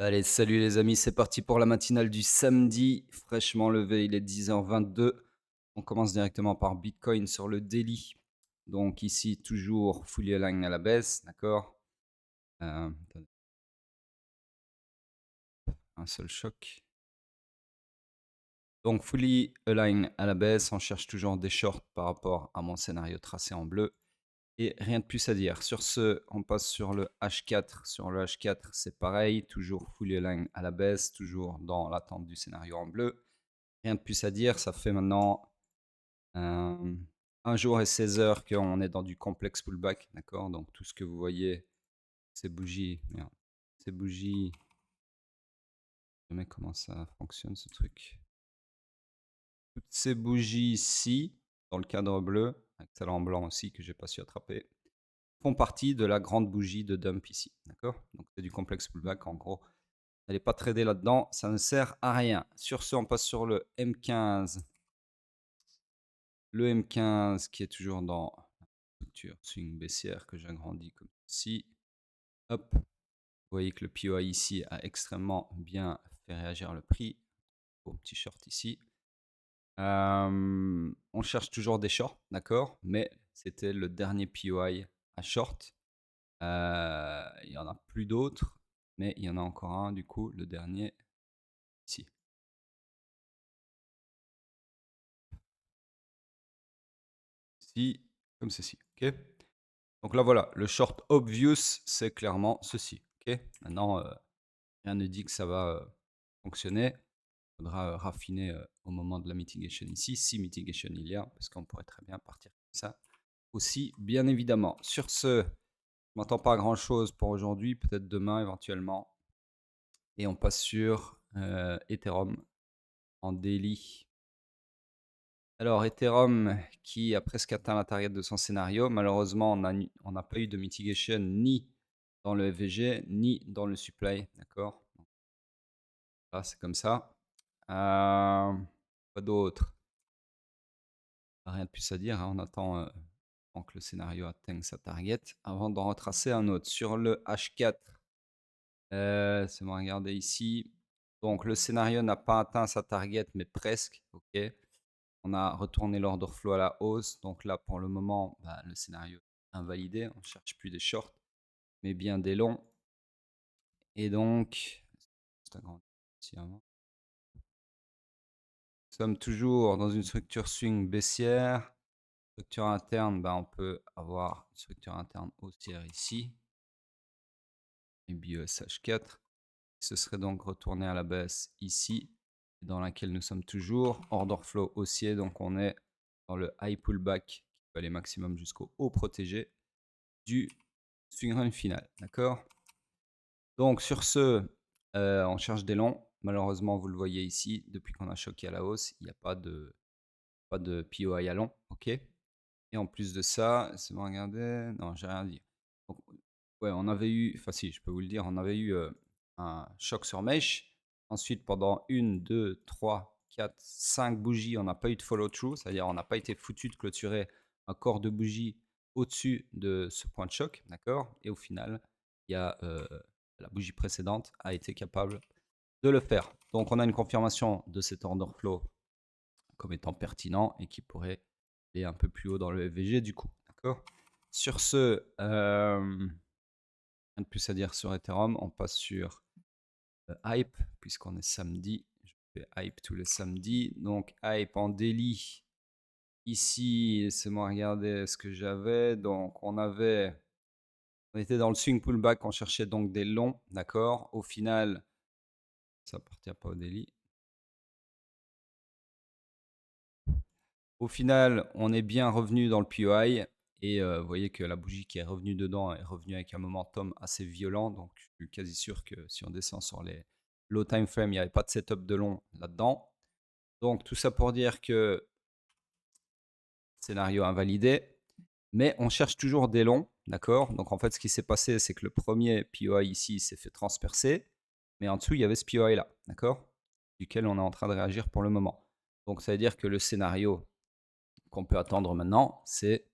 Allez, salut les amis, c'est parti pour la matinale du samedi. Fraîchement levé, il est 10h22. On commence directement par Bitcoin sur le daily. Donc ici, toujours fully align à la baisse, d'accord. Attendez, un seul choc. Donc fully align à la baisse, on cherche toujours des shorts par rapport à mon scénario tracé en bleu. Et rien de plus à dire. Sur ce, on passe sur le H4. Sur le H4, c'est pareil, toujours fully align à la baisse, toujours dans l'attente du scénario en bleu. Rien de plus à dire, ça fait maintenant 1 jour et 16 heures qu'on est dans du complexe pullback, d'accord? Donc tout ce que vous voyez, ces bougies, merde, ces bougies, je sais jamais comment ça fonctionne ce truc. Toutes ces bougies ici, dans le cadre bleu, avec celle en blanc aussi que j'ai pas su attraper, font partie de la grande bougie de dump ici, d'accord? Donc c'est du complexe pullback en gros. N'allez pas trader là-dedans, ça ne sert à rien. Sur ce, on passe sur le M15. Le M15 qui est toujours dans la structure swing baissière que j'agrandis comme ceci. Hop, vous voyez que le POI ici a extrêmement bien fait réagir le prix. Au petit short ici. On cherche toujours des shorts, d'accord, mais c'était le dernier POI à short. Il n'y en a plus d'autres, mais il y en a encore un du coup, le dernier ici. Ici, comme ceci, ok. Donc là voilà, le short obvious, c'est clairement ceci, ok. Maintenant, rien ne dit que ça va fonctionner. Il faudra raffiner au moment de la mitigation ici, si mitigation il y a, parce qu'on pourrait très bien partir comme ça aussi, bien évidemment. Sur ce, je m'entends pas grand chose pour aujourd'hui, peut-être demain éventuellement. Et on passe sur Ethereum en daily. Alors, Ethereum qui a presque atteint la target de son scénario. Malheureusement, on n'a pas eu de mitigation ni dans le FVG, ni dans le supply. D'accord. Là, c'est comme ça. Quoi d'autre? Rien de plus à dire, hein. On attend que le scénario atteigne sa target avant d'en retracer un autre. Sur le H4, c'est bon, regardez ici. Donc, le scénario n'a pas atteint sa target, mais presque. Ok. On a retourné l'order flow à la hausse. Donc là, pour le moment, bah, le scénario est invalidé. On ne cherche plus des shorts, mais bien des longs. Et donc, nous sommes toujours dans une structure swing baissière. Structure interne, bah, on peut avoir une structure interne haussière ici. Et BESH4. Ce serait donc retourné à la baisse ici, dans laquelle nous sommes toujours. Order flow haussier, donc on est dans le high pullback qui peut aller maximum jusqu'au haut protégé du swing run final. D'accord. Donc sur ce, on cherche des longs. Malheureusement, vous le voyez ici, depuis qu'on a choqué à la hausse, il n'y a pas de POI à long. Ok. Et en plus de ça, c'est bon, regardez. Non, j'ai rien dit. Donc, ouais, on avait eu, enfin si, je peux vous le dire, on avait eu un choc sur mèche. Ensuite, pendant 1, 2, 3, 4, 5 bougies, on n'a pas eu de follow-through, c'est-à-dire on n'a pas été foutu de clôturer un corps de bougie au-dessus de ce point de choc, d'accord. Et au final, il y a la bougie précédente a été capable de le faire. Donc, on a une confirmation de cet order flow comme étant pertinent et qui pourrait aller un peu plus haut dans le FVG du coup. D'accord. Sur ce, rien de plus à dire sur Ethereum. On passe sur Hype, puisqu'on est samedi. Je fais Hype tous les samedis. Donc Hype en daily. Ici, laissez-moi regarder ce que j'avais. Donc on était dans le swing pullback, on cherchait donc des longs, d'accord. Au final, ça appartient pas au daily. Au final, on est bien revenu dans le POI et vous voyez que la bougie qui est revenue dedans est revenue avec un momentum assez violent. Donc, je suis quasi sûr que si on descend sur les low time frame, il n'y avait pas de setup de long là-dedans. Donc, tout ça pour dire que scénario invalidé, mais on cherche toujours des longs, d'accord. Donc, en fait, ce qui s'est passé, c'est que le premier POI ici s'est fait transpercer, mais en dessous, il y avait ce POI là, d'accord, duquel on est en train de réagir pour le moment. Donc, ça veut dire que le scénario qu'on peut attendre maintenant, c'est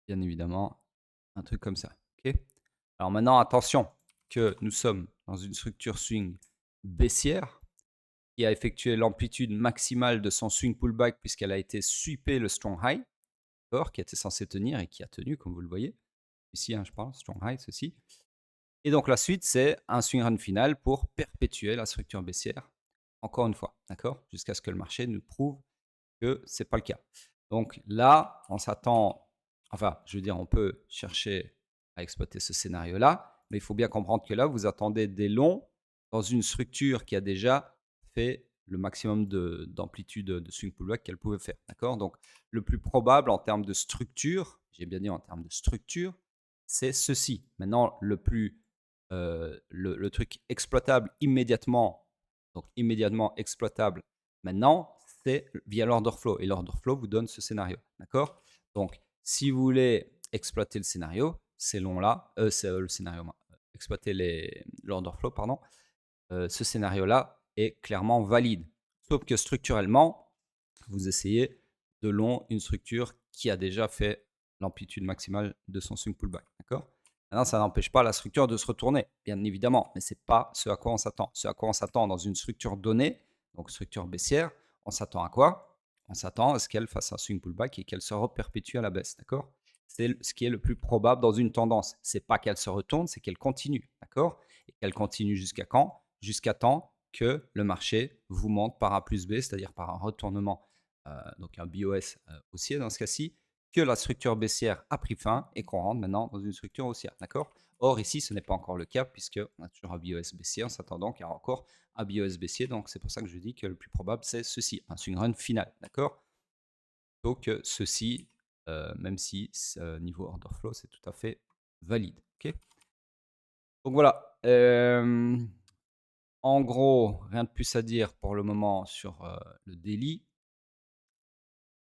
bien évidemment un truc comme ça. Ok. Alors maintenant, attention, que nous sommes dans une structure swing baissière qui a effectué l'amplitude maximale de son swing pullback puisqu'elle a été sweepée le strong high, qui était censé tenir et qui a tenu, comme vous le voyez. Ici, hein, je parle, strong high, ceci. Et donc la suite, c'est un swing run final pour perpétuer la structure baissière, encore une fois, d'accord, jusqu'à ce que le marché nous prouve que ce n'est pas le cas. Donc là, on s'attend, enfin, je veux dire, on peut chercher à exploiter ce scénario-là, mais il faut bien comprendre que là, vous attendez des longs dans une structure qui a déjà fait le maximum d'amplitude de swing pullback qu'elle pouvait faire. D'accord. Donc, le plus probable en termes de structure, j'ai bien dit en termes de structure, c'est ceci. Maintenant, le truc exploitable immédiatement, donc immédiatement exploitable maintenant, c'est via l'order flow. Et l'order flow vous donne ce scénario. D'accord. Donc, si vous voulez exploiter le scénario, ces longs-là, c'est le scénario, exploiter l'order flow, pardon, ce scénario-là est clairement valide. Sauf que structurellement, vous essayez de long une structure qui a déjà fait l'amplitude maximale de son swing pullback. D'accord. Maintenant, ça n'empêche pas la structure de se retourner, bien évidemment, mais ce n'est pas ce à quoi on s'attend. Ce à quoi on s'attend dans une structure donnée, donc structure baissière, on s'attend à quoi? On s'attend à ce qu'elle fasse un swing pullback et qu'elle se reperpétue à la baisse. D'accord. C'est ce qui est le plus probable dans une tendance. Ce n'est pas qu'elle se retourne, c'est qu'elle continue. D'accord. Et qu'elle continue jusqu'à quand? Jusqu'à temps que le marché vous monte par A plus B, c'est-à-dire par un retournement, donc un BOS haussier dans ce cas-ci, que la structure baissière a pris fin et qu'on rentre maintenant dans une structure haussière. D'accord. Or, ici, ce n'est pas encore le cas puisqu'on a toujours un BOS baissier en s'attendant qu'il y a encore un BOS baissier. Donc, c'est pour ça que je dis que le plus probable, c'est ceci, un swing run final. D'accord. Donc, ceci, même si niveau order flow, c'est tout à fait valide. OK. Donc, voilà. En gros, rien de plus à dire pour le moment sur le daily.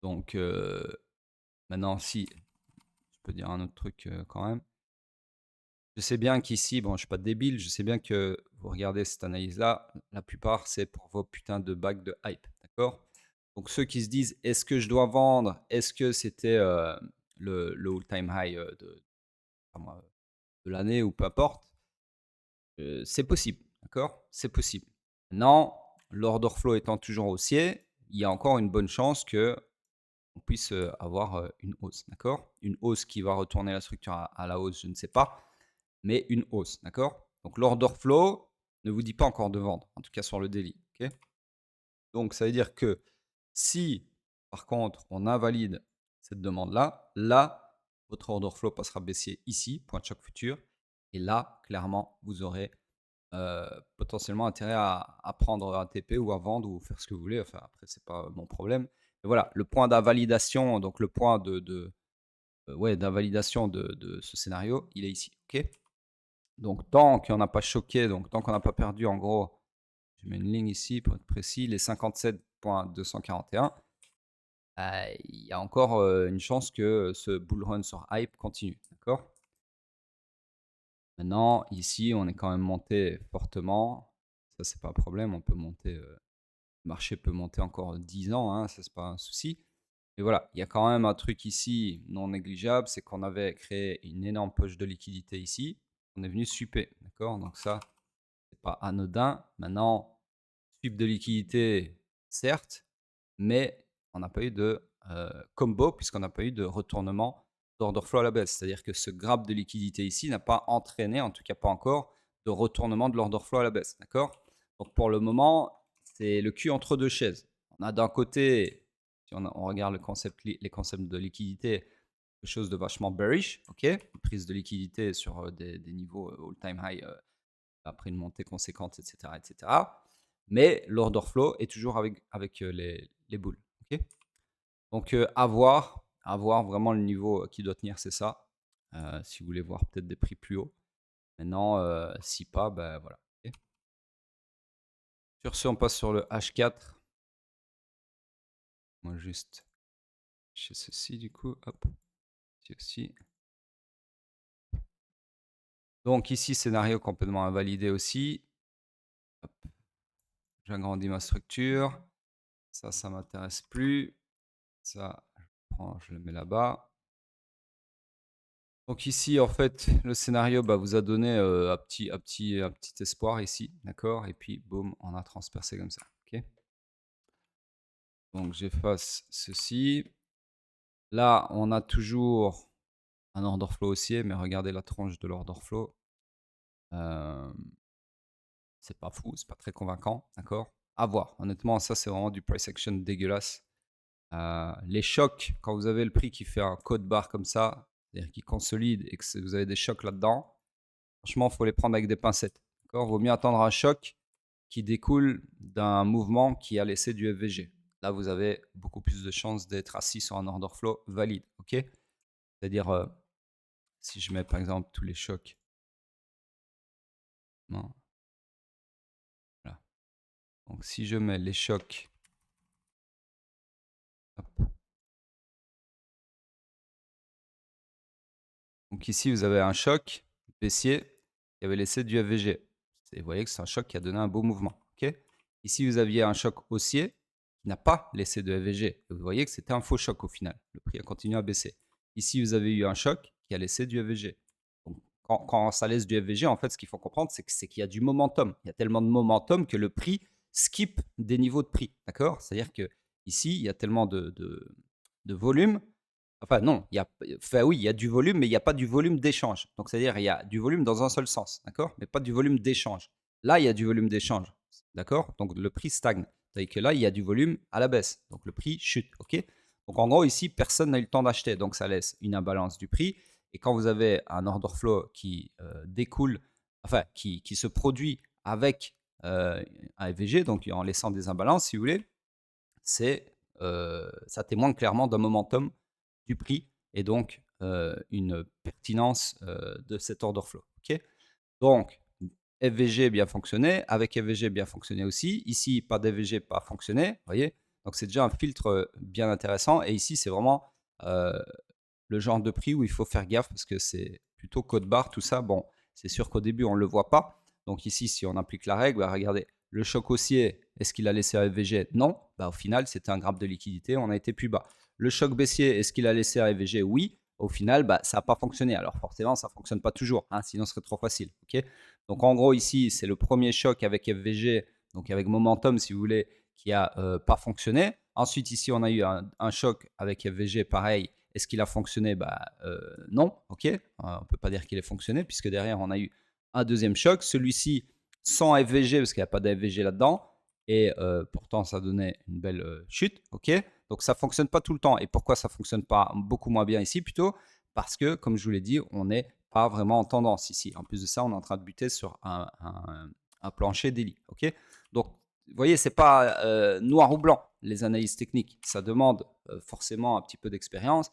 Donc, maintenant, si je peux dire un autre truc quand même. Je sais bien qu'ici, bon, je ne suis pas débile, je sais bien que vous regardez cette analyse-là, la plupart, c'est pour vos putains de bagues de hype, d'accord. Donc, ceux qui se disent, est-ce que je dois vendre? Est-ce que c'était le all-time high de l'année ou peu importe? C'est possible, d'accord. C'est possible. Maintenant, l'order flow étant toujours haussier, il y a encore une bonne chance que on puisse avoir une hausse, d'accord. Une hausse qui va retourner la structure à la hausse, je ne sais pas, mais une hausse, d'accord. Donc l'order flow ne vous dit pas encore de vendre, en tout cas sur le daily, ok. Donc ça veut dire que si par contre on invalide cette demande-là, là votre order flow passera baissier ici, point de choc futur, et là clairement vous aurez potentiellement intérêt à prendre un TP ou à vendre ou faire ce que vous voulez. Enfin, après, c'est pas mon problème. Mais voilà, le point d'invalidation, donc le point ouais, d'invalidation de ce scénario, il est ici. OK. Donc, tant qu'on n'a pas choqué, donc tant qu'on n'a pas perdu, en gros, je mets une ligne ici pour être précis, les 57,241, il y a encore une chance que ce bull run sur hype continue. D'accord. Maintenant, ici, on est quand même monté fortement. Ça, c'est pas un problème. On peut monter, le marché peut monter encore 10 ans, hein, ça, c'est pas un souci. Mais voilà, il y a quand même un truc ici non négligeable, c'est qu'on avait créé une énorme poche de liquidité ici. On est venu sweeper, d'accord. Donc ça, c'est pas anodin. Maintenant, sweep de liquidité, certes, mais on n'a pas eu de combo puisqu'on n'a pas eu de retournement d'order flow à la baisse. C'est-à-dire que ce grab de liquidité ici n'a pas entraîné, en tout cas pas encore, de retournement de l'order flow à la baisse. D'accord. Donc pour le moment, c'est le cul entre deux chaises. On a d'un côté, si on regarde les concepts de liquidité, quelque chose de vachement bearish, ok, une prise de liquidité sur des niveaux all-time high après une montée conséquente, etc. etc. Mais l'order flow est toujours avec les boules. Ok. Donc, à voir vraiment le niveau qui doit tenir, c'est ça. Si vous voulez voir peut-être des prix plus hauts. Maintenant, si pas, ben voilà. Ok. Sur ce, on passe sur le H4. Moi, juste chez ceci, du coup. Hop. Ici aussi. Donc, ici, scénario complètement invalidé aussi. Hop. J'agrandis ma structure. Ça m'intéresse plus. Ça, je le mets là-bas. Donc ici, en fait, le scénario vous a donné un petit espoir ici, d'accord? Et puis, boum, on a transpercé comme ça, ok? Donc j'efface ceci. Là, on a toujours un order flow haussier, mais regardez la tranche de l'order flow. C'est pas fou, c'est pas très convaincant, d'accord? À voir. Honnêtement, ça, c'est vraiment du price action dégueulasse. Les chocs, quand vous avez le prix qui fait un code barre comme ça, c'est-à-dire qui consolide et que vous avez des chocs là-dedans, franchement, il faut les prendre avec des pincettes. D'accord? Vaut mieux attendre un choc qui découle d'un mouvement qui a laissé du FVG. Là, vous avez beaucoup plus de chances d'être assis sur un order flow valide. Ok? C'est-à-dire, si je mets par exemple tous les chocs. Non, voilà. Donc, si je mets les chocs. Hop. Donc, ici, vous avez un choc baissier qui avait laissé du FVG. Vous voyez que c'est un choc qui a donné un beau mouvement. Ok? Ici, vous aviez un choc haussier qui n'a pas laissé de FVG. Vous voyez que c'était un faux choc au final. Le prix a continué à baisser. Ici, vous avez eu un choc qui a laissé du FVG. Donc, quand ça laisse du FVG, en fait, ce qu'il faut comprendre, c'est qu'il y a du momentum. Il y a tellement de momentum que le prix skip des niveaux de prix. D'accord? C'est-à-dire que ici, il y a tellement de volume. Enfin, non, oui, il y a du volume, mais il n'y a pas du volume d'échange. Donc, c'est-à-dire il y a du volume dans un seul sens, d'accord? Mais pas du volume d'échange. Là, il y a du volume d'échange, d'accord? Donc, le prix stagne. C'est-à-dire que là, il y a du volume à la baisse. Donc, le prix chute, ok? Donc, en gros, ici, personne n'a eu le temps d'acheter. Donc, ça laisse une imbalance du prix. Et quand vous avez un order flow qui découle, enfin, qui se produit avec un FVG, donc en laissant des imbalances, si vous voulez, ça témoigne clairement d'un momentum du prix et donc une pertinence de cet order flow. Ok, donc, FVG bien fonctionné, avec FVG bien fonctionné aussi. Ici, pas d'FVG, pas fonctionné. Vous voyez, donc c'est déjà un filtre bien intéressant. Et ici, c'est vraiment le genre de prix où il faut faire gaffe parce que c'est plutôt code barre, tout ça. Bon, c'est sûr qu'au début, on ne le voit pas. Donc ici, si on applique la règle, regardez, le choc haussier, est-ce qu'il a laissé un FVG? Non. Au final, c'était un graphe de liquidité, on a été plus bas. Le choc baissier, est-ce qu'il a laissé un FVG? Oui. Au final, ça n'a pas fonctionné. Alors forcément, ça ne fonctionne pas toujours, hein, sinon ce serait trop facile. Ok, donc en gros, ici, c'est le premier choc avec FVG, donc avec momentum, si vous voulez, qui n'a pas fonctionné. Ensuite, ici, on a eu un choc avec FVG, pareil. Est-ce qu'il a fonctionné? Non, ok. On ne peut pas dire qu'il ait fonctionné, puisque derrière, on a eu un deuxième choc. Celui-ci sans FVG, parce qu'il n'y a pas d'FVG là-dedans. Et pourtant, ça donnait une belle chute, ok. Donc, ça ne fonctionne pas tout le temps. Et pourquoi ça ne fonctionne pas beaucoup moins bien ici, plutôt? Parce que, comme je vous l'ai dit, on n'est pas vraiment en tendance ici. En plus de ça, on est en train de buter sur un plancher daily, ok. Donc, vous voyez, c'est pas noir ou blanc, les analyses techniques. Ça demande forcément un petit peu d'expérience,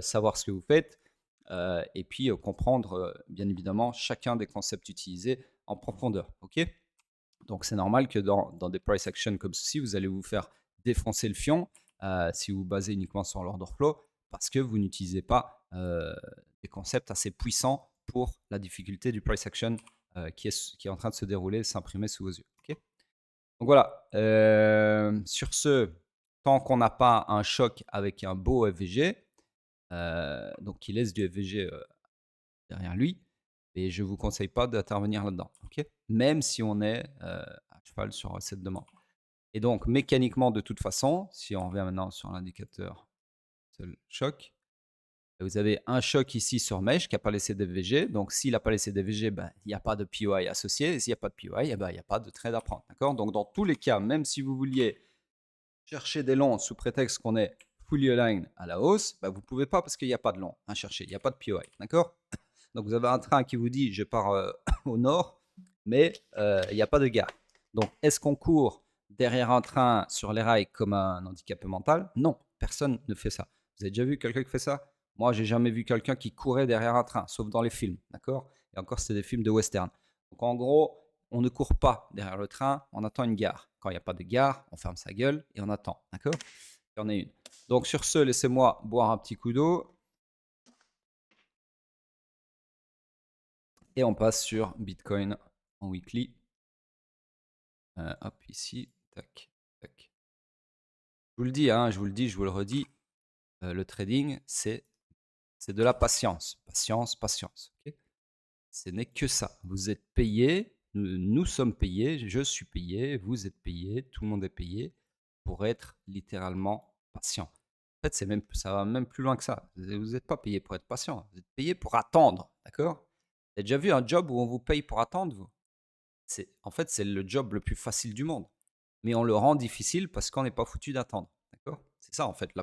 savoir ce que vous faites, et puis comprendre, bien évidemment, chacun des concepts utilisés en profondeur. Ok, donc, c'est normal que dans des price actions comme ceci, vous allez vous faire défoncer le fion si vous basez uniquement sur l'order flow parce que vous n'utilisez pas des concepts assez puissants pour la difficulté du price action qui est en train de se dérouler, s'imprimer sous vos yeux. Ok, donc voilà, sur ce, tant qu'on n'a pas un choc avec un beau FVG, donc qui laisse du FVG derrière lui, et je ne vous conseille pas d'intervenir là-dedans. Ok, même si on est à cheval sur cette demande. Et donc, mécaniquement, de toute façon, si on revient maintenant sur l'indicateur seul choc, vous avez un choc ici sur Mesh qui n'a pas laissé d'FVG. Donc, s'il n'a pas laissé d'FVG, il n'y a pas de POI associé. Et s'il n'y a pas de POI, il n'y a pas de trade à prendre. D'accord, donc, dans tous les cas, même si vous vouliez chercher des longs sous prétexte qu'on est fully aligned à la hausse, vous ne pouvez pas parce qu'il n'y a pas de long à chercher. Il n'y a pas de POI. D'accord, donc, vous avez un train qui vous dit je pars au nord, mais il n'y a pas de gare. Donc, est-ce qu'on court derrière un train sur les rails comme un handicapé mental? Non, personne ne fait ça. Vous avez déjà vu quelqu'un qui fait ça? Moi, j'ai jamais vu quelqu'un qui courait derrière un train, sauf dans les films, d'accord? Et encore, c'est des films de western. Donc, en gros, on ne court pas derrière le train, on attend une gare. Quand il n'y a pas de gare, on ferme sa gueule et on attend, d'accord? Il y en a une. Donc, sur ce, laissez-moi boire un petit coup d'eau. Et on passe sur Bitcoin en weekly. Hop, ici. Tac, tac. Je vous le dis, je vous le redis, le trading, c'est C'est de la patience. Patience, patience. Ok. Ce n'est que ça. Vous êtes payé, nous sommes payés, je suis payé, vous êtes payé, tout le monde est payé pour être littéralement patient. En fait, ça va même plus loin que ça. Vous n'êtes pas payé pour être patient, vous êtes payé pour attendre, d'accord? Vous avez déjà vu un job où on vous paye pour attendre, vous? En fait, c'est le job le plus facile du monde, mais on le rend difficile parce qu'on n'est pas foutu d'attendre, d'accord? C'est ça, en fait, le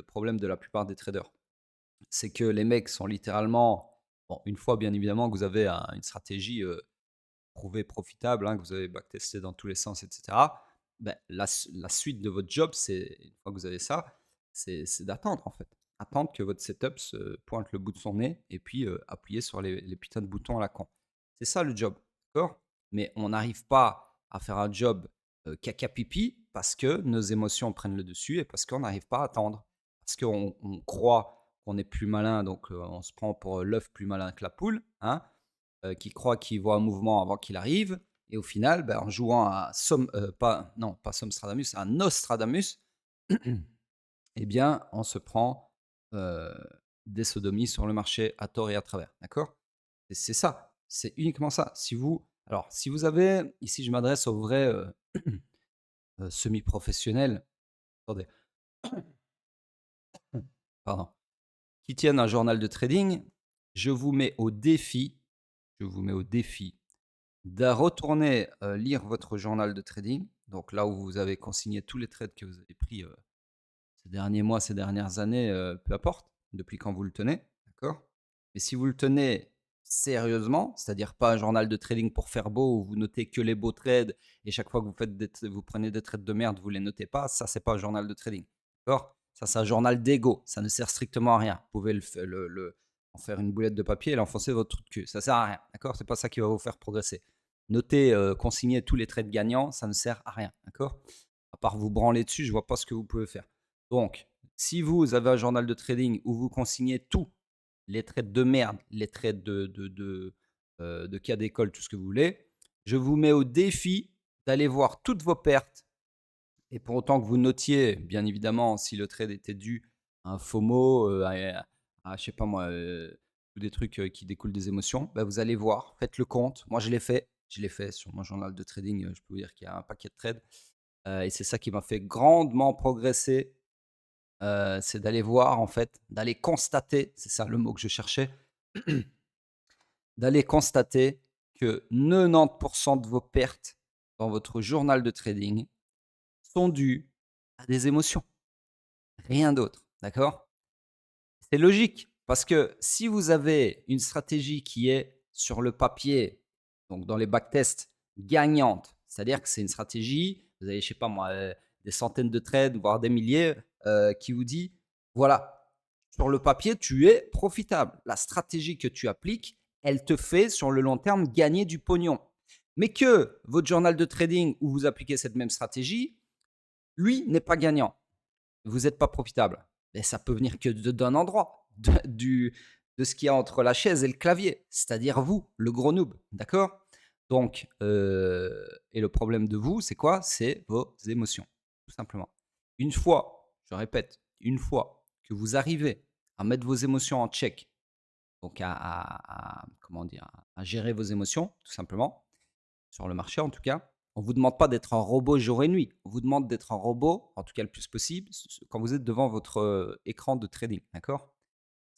problème de la plupart des traders. C'est que les mecs sont littéralement, bon, une fois bien évidemment que vous avez une stratégie prouvée profitable, hein, que vous avez backtesté dans tous les sens, etc. Ben, la suite de votre job, c'est une fois que vous avez ça, c'est d'attendre en fait. Attendre que votre setup se pointe le bout de son nez et puis appuyer sur les putains de boutons à la con. C'est ça le job, d'accord? Mais on n'arrive pas à faire un job caca pipi parce que nos émotions prennent le dessus et parce qu'on n'arrive pas à attendre. Parce qu'on croit qu'on est plus malin, donc on se prend pour l'œuf plus malin que la poule, hein, qui croit qu'il voit un mouvement avant qu'il arrive. Et au final, ben, en jouant à pas Somstradamus, à Nostradamus, eh bien, on se prend des sodomies sur le marché à tort et à travers. D'accord? Et c'est ça. C'est uniquement ça. Si vous avez, ici je m'adresse aux vrais semi-professionnels, attendez, pardon, qui tiennent un journal de trading, je vous mets au défi, je vous mets au défi de retourner lire votre journal de trading. Donc là où vous avez consigné tous les trades que vous avez pris ces derniers mois, ces dernières années, peu importe, depuis quand vous le tenez, d'accord? Mais si vous le tenez sérieusement, c'est-à-dire pas un journal de trading pour faire beau où vous notez que les beaux trades et chaque fois que vous prenez des trades de merde, vous les notez pas, ça c'est pas un journal de trading, d'accord? Ça c'est un journal d'ego, ça ne sert strictement à rien. Vous pouvez en faire une boulette de papier et l'enfoncer votre trou de cul, ça sert à rien, d'accord? C'est pas ça qui va vous faire progresser. Noter, consigner tous les trades gagnants, ça ne sert à rien, d'accord? À part vous branler dessus, je vois pas ce que vous pouvez faire. Donc, si vous avez un journal de trading où vous consignez tous les trades de merde, les trades de cas d'école, tout ce que vous voulez, je vous mets au défi d'aller voir toutes vos pertes. Et pour autant que vous notiez, bien évidemment, si le trade était dû à un FOMO, je sais pas moi, ou des trucs qui découlent des émotions, bah, vous allez voir, faites le compte. Moi, je l'ai fait sur mon journal de trading. Je peux vous dire qu'il y a un paquet de trades. Et c'est ça qui m'a fait grandement progresser, c'est d'aller voir en fait, d'aller constater, c'est ça le mot que je cherchais, d'aller constater que 90% de vos pertes dans votre journal de trading sont dues à des émotions, rien d'autre, d'accord? C'est logique parce que si vous avez une stratégie qui est sur le papier, donc dans les backtests, gagnante, c'est-à-dire que c'est une stratégie, vous avez, je sais pas moi, des centaines de trades, voire des milliers, qui vous dit, voilà, sur le papier, tu es profitable. La stratégie que tu appliques, elle te fait sur le long terme gagner du pognon. Mais que votre journal de trading où vous appliquez cette même stratégie, lui, n'est pas gagnant. Vous n'êtes pas profitable. Mais ça peut venir que d'un endroit, de ce qu'il y a entre la chaise et le clavier, c'est-à-dire vous, le gros noob, d'accord? Donc, et le problème de vous, c'est quoi? C'est vos émotions, tout simplement. Une fois, je répète, une fois que vous arrivez à mettre vos émotions en check, donc comment dire, à gérer vos émotions, tout simplement, sur le marché en tout cas. On ne vous demande pas d'être un robot jour et nuit. On vous demande d'être un robot, en tout cas le plus possible, quand vous êtes devant votre écran de trading. D'accord?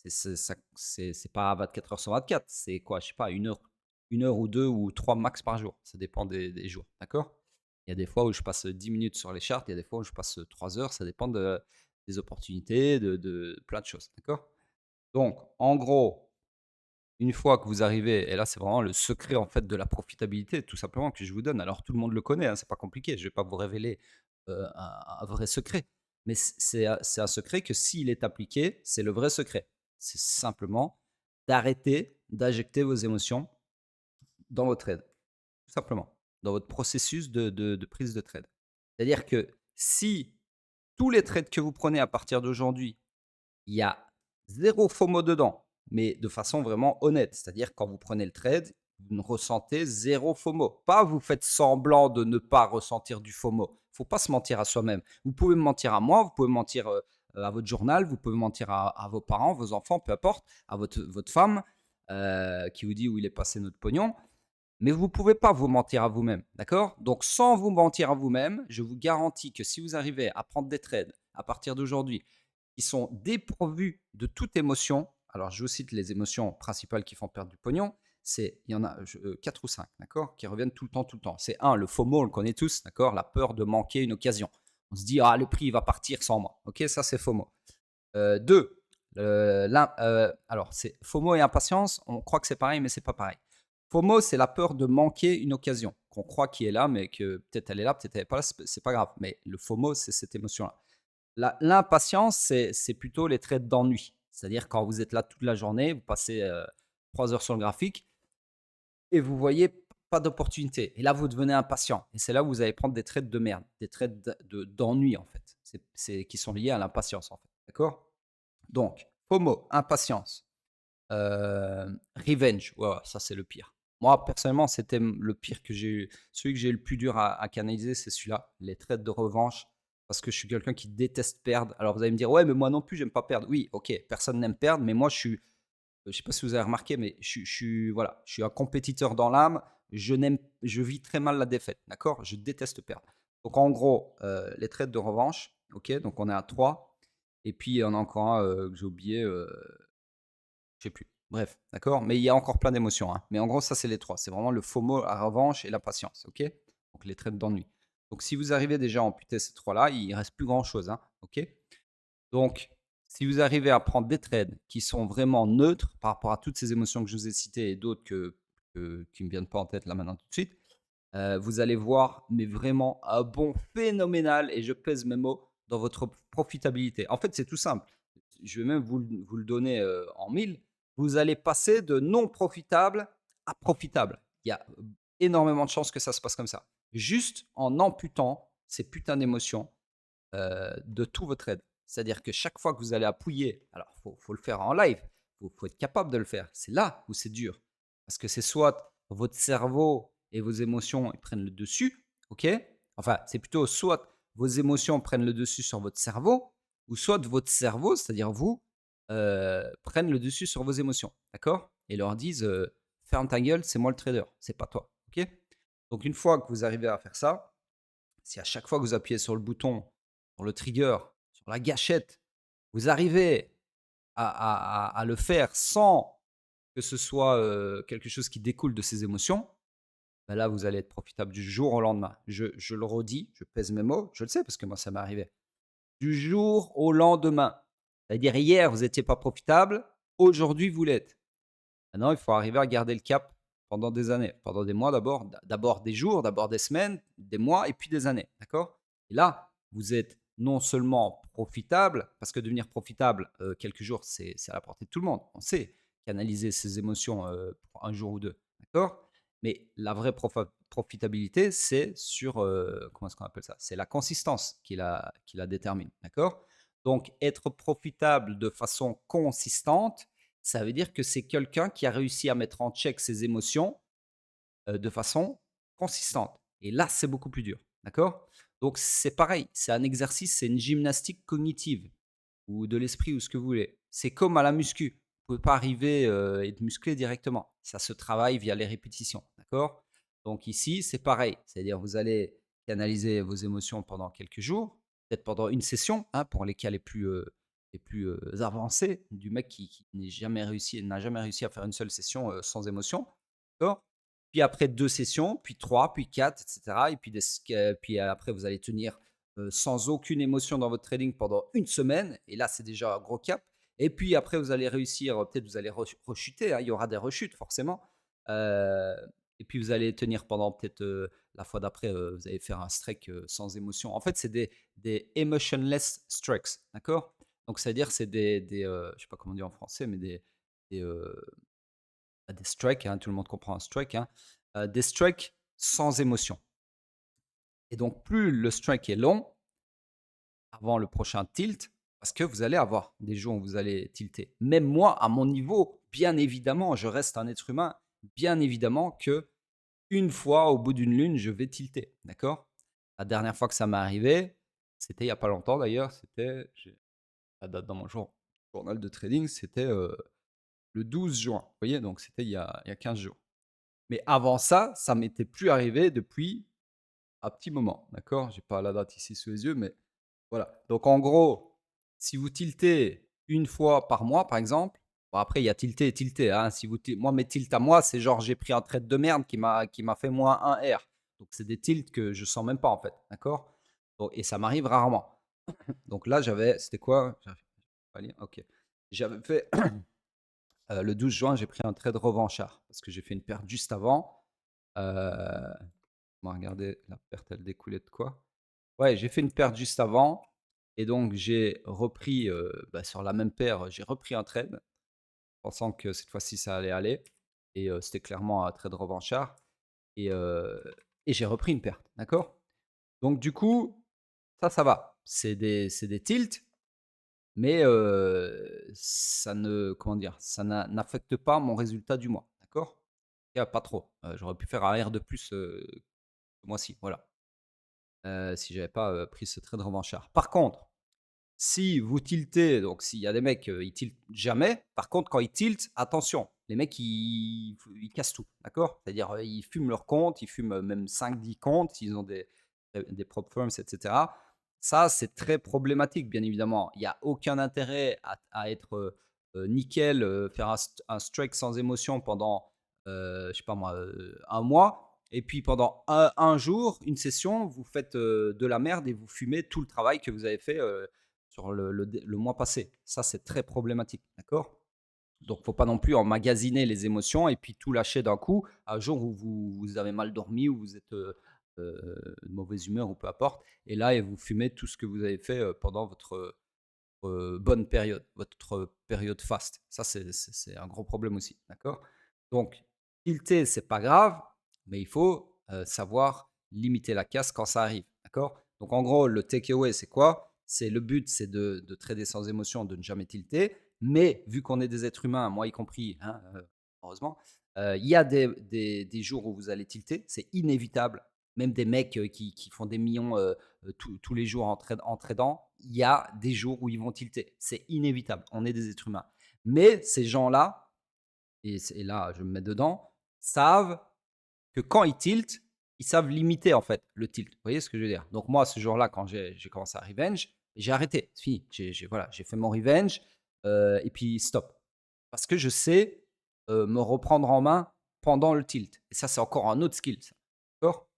C'est pas 24 heures sur 24. C'est quoi? Je sais pas, une heure ou deux ou trois max par jour. Ça dépend des jours. D'accord? Il y a des fois où je passe 10 minutes sur les charts. Il y a des fois où je passe 3 heures. Ça dépend des opportunités, de plein de choses. D'accord? Donc, en gros, une fois que vous arrivez, et là, c'est vraiment le secret en fait de la profitabilité, tout simplement, que je vous donne. Alors tout le monde le connaît, hein, c'est pas compliqué. Je vais pas vous révéler un vrai secret, mais c'est un secret que s'il est appliqué, c'est le vrai secret. C'est simplement d'arrêter d'injecter vos émotions dans vos trades, tout simplement, dans votre processus de prise de trade. C'est-à-dire que si tous les trades que vous prenez à partir d'aujourd'hui, il y a zéro FOMO dedans, mais de façon vraiment honnête. C'est-à-dire quand vous prenez le trade, vous ne ressentez zéro FOMO. Pas vous faites semblant de ne pas ressentir du FOMO. Il ne faut pas se mentir à soi-même. Vous pouvez me mentir à moi, vous pouvez mentir à votre journal, vous pouvez mentir à vos parents, vos enfants, peu importe, à votre femme qui vous dit où il est passé notre pognon. Mais vous ne pouvez pas vous mentir à vous-même, d'accord? Donc sans vous mentir à vous-même, je vous garantis que si vous arrivez à prendre des trades à partir d'aujourd'hui qui sont dépourvus de toute émotion, alors je vous cite les émotions principales qui font perdre du pognon, il y en a 4 ou 5, d'accord? Qui reviennent tout le temps, tout le temps. C'est un, le FOMO, on le connaît tous, d'accord? La peur de manquer une occasion. On se dit: «Ah, le prix il va partir sans moi». OK, ça c'est FOMO. 2, alors c'est FOMO et impatience, on croit que c'est pareil, mais c'est pas pareil. FOMO, c'est la peur de manquer une occasion qu'on croit qui est là, mais que peut-être elle est là, peut-être elle n'est pas là, c'est pas grave. Mais le FOMO, c'est cette émotion-là. L'impatience, c'est plutôt les traits d'ennui. C'est-à-dire quand vous êtes là toute la journée, vous passez 3 heures sur le graphique et vous voyez pas d'opportunité. Et là, vous devenez impatient. Et c'est là où vous allez prendre des traits de merde, des traits d'ennui en fait, qui sont liés à l'impatience en fait. D'accord? Donc, FOMO, impatience, revenge, ouais, ouais, ça c'est le pire. Moi, personnellement, c'était le pire que j'ai eu. Celui que j'ai eu le plus dur à canaliser, c'est celui-là, les traits de revanche, parce que je suis quelqu'un qui déteste perdre. Alors vous allez me dire, ouais, mais moi non plus, j'aime pas perdre. Oui, ok, personne n'aime perdre, mais moi, je sais pas si vous avez remarqué, mais voilà, je suis un compétiteur dans l'âme. Je vis très mal la défaite, d'accord? Je déteste perdre. Donc en gros, les traits de revanche, ok, donc on est à 3. Et puis il y en a encore un que j'ai oublié, je sais plus. Bref, d'accord? Mais il y a encore plein d'émotions, hein. Mais en gros, ça, c'est les 3. C'est vraiment le FOMO, la revanche et la patience, OK? Donc les traits d'ennui. Donc si vous arrivez déjà à amputer ces 3-là, il ne reste plus grand-chose, hein, OK? Donc, si vous arrivez à prendre des trades qui sont vraiment neutres par rapport à toutes ces émotions que je vous ai citées et d'autres qui ne me viennent pas en tête là maintenant tout de suite, vous allez voir, mais vraiment un bond phénoménal, et je pèse mes mots, dans votre profitabilité. En fait, c'est tout simple. Je vais même vous le donner en mille. Vous allez passer de non profitable à profitable. Il y a énormément de chances que ça se passe comme ça. Juste en amputant ces putains d'émotions de tout votre aide. C'est-à-dire que chaque fois que vous allez appuyer, alors faut le faire en live, faut être capable de le faire. C'est là où c'est dur. Parce que c'est soit votre cerveau et vos émotions ils prennent le dessus, ok? Enfin, c'est plutôt soit vos émotions prennent le dessus sur votre cerveau, ou soit votre cerveau, c'est-à-dire vous, prennent le dessus sur vos émotions, d'accord? Et leur disent ferme ta gueule, c'est moi le trader, c'est pas toi, ok? Donc une fois que vous arrivez à faire ça, si à chaque fois que vous appuyez sur le bouton, sur le trigger, sur la gâchette, vous arrivez à le faire sans que ce soit quelque chose qui découle de ces émotions, bah là, vous allez être profitable du jour au lendemain. Je le redis, je pèse mes mots, je le sais parce que moi, ça m'est arrivé. Du jour au lendemain. C'est-à-dire, hier, vous n'étiez pas profitable, aujourd'hui, vous l'êtes. Maintenant, il faut arriver à garder le cap pendant des années, pendant des mois d'abord, d'abord des jours, d'abord des semaines, des mois et puis des années, d'accord? Et là, vous êtes non seulement profitable, parce que devenir profitable, quelques jours, c'est à la portée de tout le monde. On sait canaliser ses émotions, pour un jour ou 2, d'accord? Mais la vraie profitabilité, c'est sur, comment est-ce qu'on appelle ça? C'est la consistance qui la détermine, d'accord? Donc être profitable de façon consistante, ça veut dire que c'est quelqu'un qui a réussi à mettre en check ses émotions, de façon consistante, et là, c'est beaucoup plus dur, d'accord? Donc c'est pareil, c'est un exercice, c'est une gymnastique cognitive ou de l'esprit ou ce que vous voulez. C'est comme à la muscu. Vous pouvez pas arriver, et être musclé directement. Ça se travaille via les répétitions, d'accord? Donc ici, c'est pareil, c'est-à-dire vous allez canaliser vos émotions pendant quelques jours, peut-être pendant une session, hein, pour les cas les plus avancés du mec qui n'a jamais réussi à faire une seule session, sans émotion, d'accord? Puis après 2 sessions, puis 3, puis 4, et cetera, et puis après vous allez tenir sans aucune émotion dans votre trading pendant une semaine, et là, c'est déjà un gros cap. Et puis après, vous allez réussir, peut-être vous allez rechuter, hein, il y aura des rechutes forcément. Euh, et puis vous allez tenir pendant peut-être la fois d'après, vous allez faire un strike sans émotion. En fait, c'est des emotionless strikes, d'accord? Donc, c'est-à-dire, c'est je sais pas comment dire en français, mais des, euh, des strikes, hein, tout le monde comprend un strike, hein, des strikes sans émotion. Et donc, plus le strike est long, avant le prochain tilt, parce que vous allez avoir des jours où vous allez tilter. Même moi, à mon niveau, bien évidemment, je reste un être humain, bien évidemment que une fois au bout d'une lune, je vais tilter, d'accord? La dernière fois que ça m'est arrivé, c'était il y a pas longtemps d'ailleurs, la date dans mon journal de trading, c'était, le 12 juin. Vous voyez? Donc c'était il y a 15 jours. Mais avant ça, ça m'était plus arrivé depuis un petit moment, d'accord? J'ai pas la date ici sous les yeux, mais voilà. Donc en gros, si vous tiltez une fois par mois, par exemple, bon après il y a tilté et tilté, hein. Si vous ti Moi mes tilts à moi, c'est genre j'ai pris un trade de merde qui m'a fait moins un R. Donc c'est des tilts que je sens même pas en fait, d'accord? Donc et ça m'arrive rarement. Donc là c'était quoi? J'arrive pas à lire, OK. J'avais fait, le 12 juin, j'ai pris un trade revanchard parce que j'ai fait une perte juste avant. On va regarder la perte, elle découlait de quoi? Ouais, j'ai fait une perte juste avant et donc j'ai repris, sur la même paire, j'ai repris un trade, pensant que cette fois-ci ça allait aller et c'était clairement un trade revanchard et j'ai repris une perte, d'accord? Donc du coup, ça va. C'est des tilts, mais ça ne comment dire? Ça n'affecte pas mon résultat du mois, d'accord? Il y a pas trop, j'aurais pu faire un R de plus, ce mois-ci, voilà. Si j'avais pas, pris ce trade revanchard. Par contre, si vous tiltez, donc s'il y a des mecs, ils tiltent jamais. Par contre, quand ils tiltent, attention, les mecs ils cassent tout, d'accord? C'est-à-dire, ils fument leurs comptes, ils fument, même 5-10 comptes, ils ont des prop firms et cetera. Ça, c'est très problématique, bien évidemment. Il y a aucun intérêt à être, nickel, faire un strike sans émotion pendant, je sais pas moi, 1 mois et puis pendant un jour, une session, vous faites, de la merde et vous fumez tout le travail que vous avez fait, sur le mois passé. Ça, c'est très problématique, d'accord? Donc, faut pas non plus emmagasiner les émotions et puis tout lâcher d'un coup, un jour où vous avez mal dormi, ou vous êtes, de mauvaise humeur ou peu importe et là et vous fumez tout ce que vous avez fait, pendant votre, bonne période, votre période faste. Ça, c'est un gros problème aussi, d'accord? Donc tilter, c'est pas grave, mais il faut, savoir limiter la casse quand ça arrive, d'accord? Donc en gros, le take away, c'est quoi? C'est le but, c'est de trader sans émotion, de ne jamais tilter, mais vu qu'on est des êtres humains, moi y compris, hein, heureusement, il y a des jours où vous allez tilter, c'est inévitable. Même des mecs, qui font des millions, tous les jours en tradant, il y a des jours où ils vont tilter. C'est inévitable, on est des êtres humains. Mais ces gens-là, et là je me mets dedans, savent que quand ils tiltent, ils savent limiter en fait le tilt. Vous voyez ce que je veux dire? Donc moi ce jour-là quand j'ai commencé à revenge, j'ai arrêté, c'est fini. Voilà, j'ai fait mon revenge, et puis stop. Parce que je sais, me reprendre en main pendant le tilt et ça c'est encore un autre skill ça. D'accord?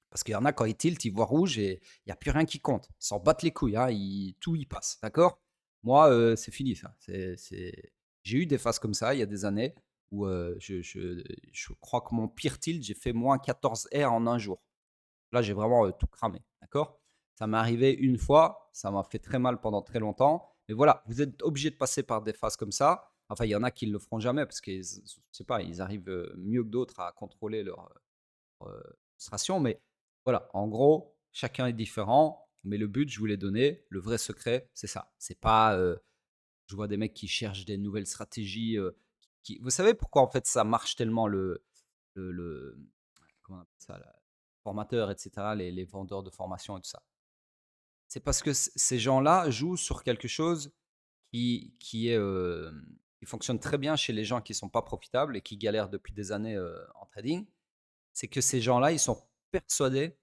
Parce qu'il y en a quand ils tiltent, ils voient rouge et il y a plus rien qui compte. Ils s'en battent les couilles, hein, tout y passe, d'accord? Moi, c'est fini ça. J'ai eu des phases comme ça il y a des années où, je crois que mon pire tilt, j'ai fait -14 R en un jour. Là, j'ai vraiment, tout cramé, d'accord? Ça m'est arrivé une fois, ça m'a fait très mal pendant très longtemps, mais voilà, vous êtes obligé de passer par des phases comme ça. Enfin, il y en a qui ne le feront jamais parce qu'ils je sais pas, ils arrivent, mieux que d'autres à contrôler leur, frustration. Mais voilà, en gros, chacun est différent. Mais le but, je vous l'ai donné, le vrai secret, c'est ça. C'est pas, je vois des mecs qui cherchent des nouvelles stratégies. Vous savez pourquoi en fait ça marche tellement le comment on appelle ça, là, formateur, etc., les vendeurs de formation et tout ça. C'est parce que ces gens-là jouent sur quelque chose qui fonctionne très bien chez les gens qui sont pas profitables et qui galèrent depuis des années, en trading. C'est que ces gens-là, ils sont persuadés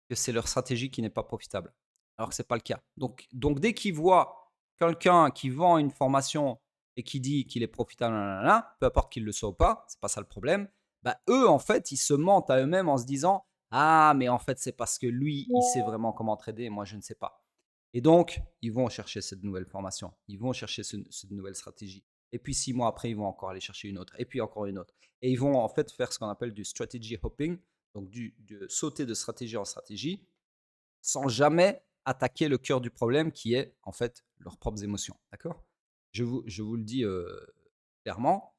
que c'est leur stratégie qui n'est pas profitable, alors que c'est pas le cas. Donc dès qu'ils voient quelqu'un qui vend une formation et qui dit qu'il est profitable, nanana, peu importe qu'il le soit ou pas, c'est pas ça le problème. Bah, eux, en fait, ils se mentent à eux-mêmes en se disant: «Ah, mais en fait, c'est parce que lui, il sait vraiment comment trader et moi, je ne sais pas». Et donc, ils vont chercher cette nouvelle formation, ils vont chercher cette nouvelle stratégie. Et puis 6 mois après, ils vont encore aller chercher une autre, et puis encore une autre. Et ils vont en fait faire ce qu'on appelle du strategy hopping, donc de sauter de stratégie en stratégie, sans jamais attaquer le cœur du problème qui est en fait leurs propres émotions. D'accord? Je vous le dis, clairement,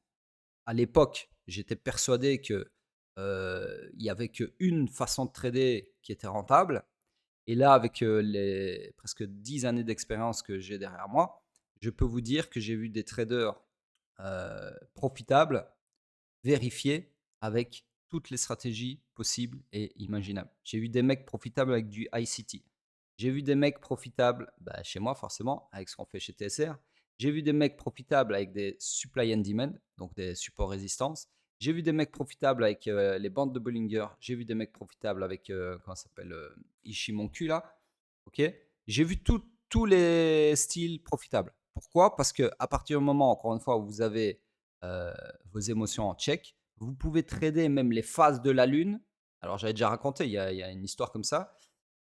à l'époque, j'étais persuadé que il y avait qu'une façon de trader qui était rentable. Et là, avec les presque 10 années d'expérience que j'ai derrière moi, je peux vous dire que j'ai vu des traders profitables, vérifiés, avec toutes les stratégies possibles et imaginables. J'ai vu des mecs profitables avec du ICT. J'ai vu des mecs profitables, bah, chez moi forcément, avec ce qu'on fait chez TSR. J'ai vu des mecs profitables avec des supply and demand, donc des supports résistance. J'ai vu des mecs profitables avec les bandes de Bollinger. J'ai vu des mecs profitables avec, comment ça s'appelle, Ishimoku là. Ok. J'ai vu tous les styles profitables. Pourquoi? Parce que à partir du moment, encore une fois, où vous avez euh, vos émotions en check, vous pouvez trader même les phases de la lune. Alors j'avais déjà raconté, il y a une histoire comme ça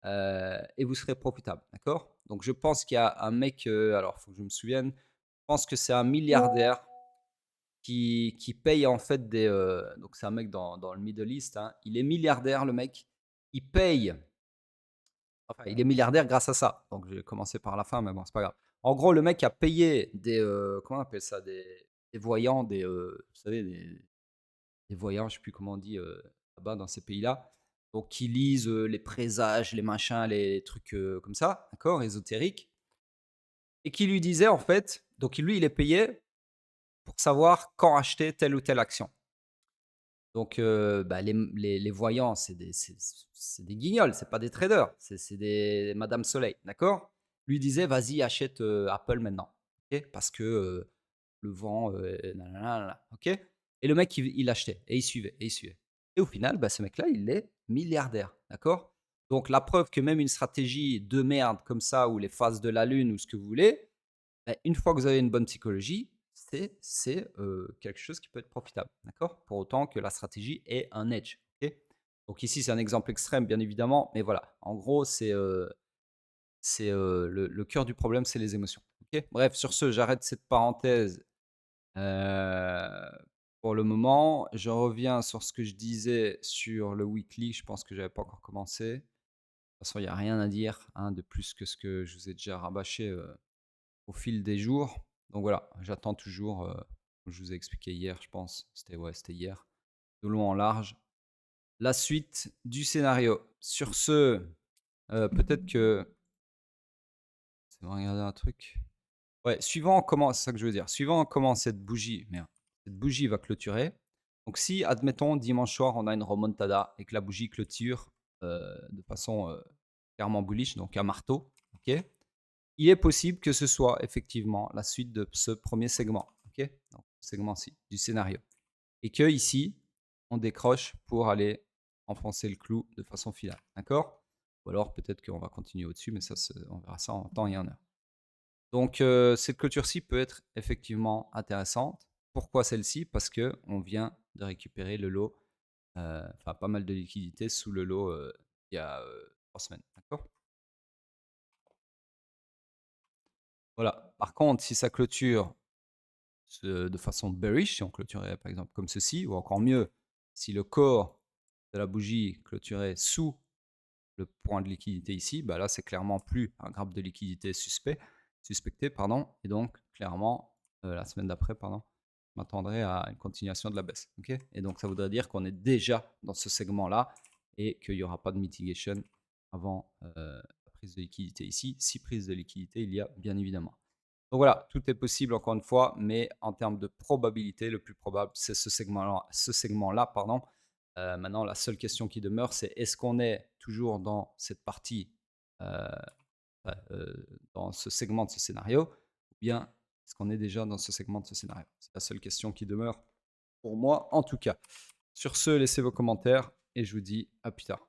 et vous serez profitable, d'accord? Donc je pense qu'il y a un mec, alors il faut que je me souvienne, je pense que c'est un milliardaire qui paye en fait des, donc c'est un mec dans le Middle East, hein, il est milliardaire le mec, il paye, enfin il est milliardaire grâce à ça, donc je vais commencer par la fin, mais bon c'est pas grave. En gros le mec a payé des, comment on appelle ça, des voyants, vous savez, des voyants, je sais plus comment on dit là-bas dans ces pays-là. Donc, qui lisent les présages, les machins, les trucs comme ça, d'accord, ésotériques. Et qui lui disaient, en fait, donc lui, il est payé pour savoir quand acheter telle ou telle action. Donc, bah, les voyants, c'est des guignols, c'est pas des traders, c'est des Madame Soleil, d'accord. Lui disait, vas-y, achète Apple maintenant, ok, parce que le vent, nanana, ok. Et le mec, il achetait, et il suivait, et il suivait. Et au final, bah, ce mec-là, il est milliardaire, d'accord. Donc, la preuve que même une stratégie de merde comme ça, ou les phases de la lune, ou ce que vous voulez, bah, une fois que vous avez une bonne psychologie, c'est quelque chose qui peut être profitable, d'accord? Pour autant que la stratégie ait un edge, ok? Donc ici, c'est un exemple extrême, bien évidemment, mais voilà. En gros, le cœur du problème, c'est les émotions, ok? Bref, sur ce, j'arrête cette parenthèse pour le moment. Je reviens sur ce que je disais sur le weekly. Je pense que j'avais pas encore commencé. De toute façon, il n'y a rien à dire hein, de plus que ce que je vous ai déjà rabâché au fil des jours. Donc voilà, j'attends toujours, comme je vous ai expliqué hier, je pense, c'était hier, de long en large, la suite du scénario. Sur ce, peut-être que... Ça va regarder un truc. Ouais, suivant comment, c'est ça que je veux dire, suivant comment cette bougie va clôturer. Donc si, admettons, dimanche soir, on a une remontada et que la bougie clôture de façon clairement bullish, donc un marteau, ok, il est possible que ce soit effectivement la suite de ce premier segment, ok, donc segment-ci du scénario, et que ici on décroche pour aller enfoncer le clou de façon finale, d'accord? Ou alors peut-être qu'on va continuer au-dessus, mais ça, on verra ça en temps et en heure. Donc cette clôture-ci peut être effectivement intéressante. Pourquoi celle-ci? Parce que on vient de récupérer le lot, enfin pas mal de liquidités sous le lot il y a 3 semaines, d'accord? Voilà. Par contre, si ça clôture de façon bearish, si on clôturait par exemple comme ceci, ou encore mieux, si le corps de la bougie clôturait sous le point de liquidité ici, bah là c'est clairement plus un graphe de liquidité suspecté, pardon, et donc clairement la semaine d'après, pardon, je m'attendrai à une continuation de la baisse. Ok, et donc ça voudrait dire qu'on est déjà dans ce segment-là et qu'il n'y aura pas de mitigation avant la prise de liquidité ici, si prise de liquidité il y a bien évidemment. Donc voilà, tout est possible encore une fois, mais en termes de probabilité, le plus probable, c'est ce segment-là, pardon. Maintenant, la seule question qui demeure, c'est est-ce qu'on est toujours dans cette partie, euh, dans ce segment de ce scénario, ou bien est-ce qu'on est déjà dans ce segment de ce scénario? C'est la seule question qui demeure pour moi, en tout cas. Sur ce, laissez vos commentaires et je vous dis à plus tard.